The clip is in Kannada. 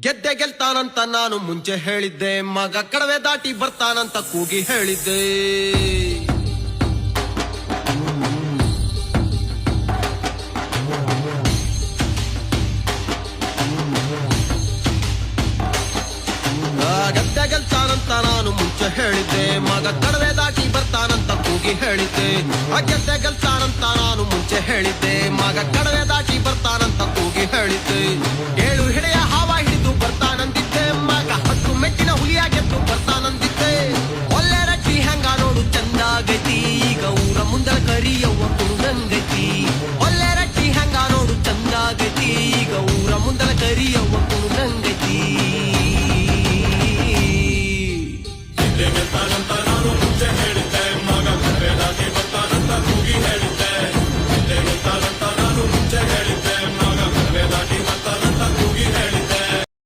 ಗೆದ್ದೆ ಗೆಲ್ತಾನಂತ ನಾನು ಮುಂಚೆ ಹೇಳಿದ್ದೆ, ಮಗ ಕಡವೆ ದಾಟಿ ಬರ್ತಾನಂತ ಕೂಗಿ ಹೇಳಿದ್ದೆ. ಗೆದ್ದೆ ಗೆಲ್ತಾನಂತ ನಾನು ಮುಂಚೆ ಹೇಳಿದ್ದೆ, ಮಗ ಕಡವೆ ದಾಟಿ ಬರ್ತಾನಂತ ಕೂಗಿ ಹೇಳಿದ್ದೆ. ಗೆದ್ದೆ ಗೆಲ್ತಾನಂತ ನಾನು ಮುಂಚೆ ಹೇಳಿದ್ದೆ, ಮಗ ಕಡವೆ ದಾಟಿ ಬರ್ತಾನಂತ ಕೂಗಿ ಹೇಳಿದ್ದೆ.